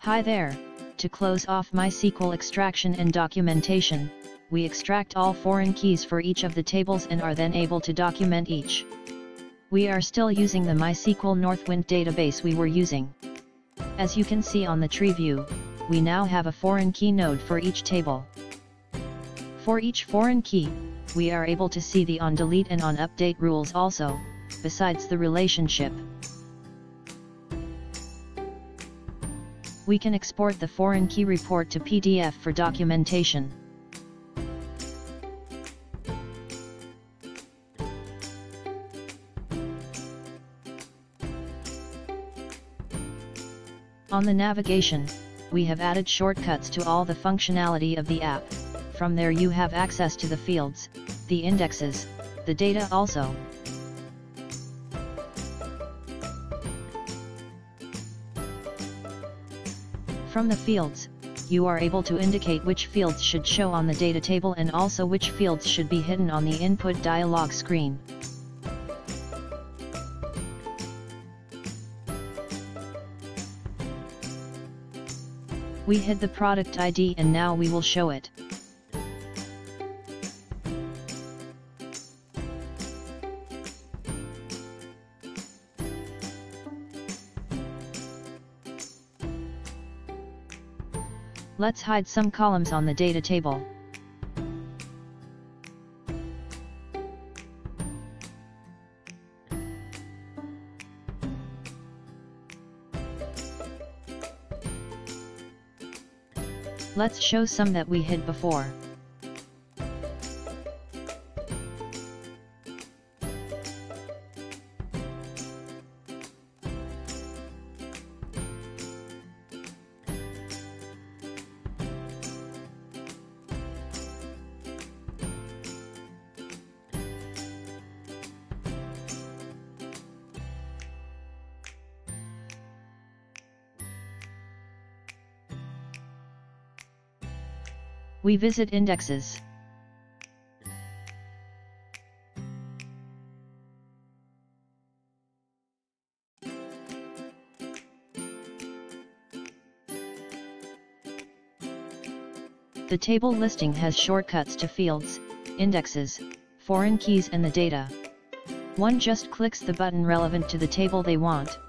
Hi there, to close off MySQL extraction and documentation, we extract all foreign keys for each of the tables and are then able to document each. We are still using the MySQL Northwind database we were using. As you can see on the tree view, we now have a foreign key node for each table. For each foreign key, we are able to see the onDelete and onUpdate rules also, besides the relationship. We can export the foreign key report to PDF for documentation. On the navigation, we have added shortcuts to all the functionality of the app. From there you have access to the fields, the indexes, the data also. From the fields, you are able to indicate which fields should show on the data table and also which fields should be hidden on the input dialog screen. We hid the product ID and now we will show it. Let's hide some columns on the data table. Let's show some that we hid before. We visit indexes. The table listing has shortcuts to fields, indexes, foreign keys and the data. One just clicks the button relevant to the table they want.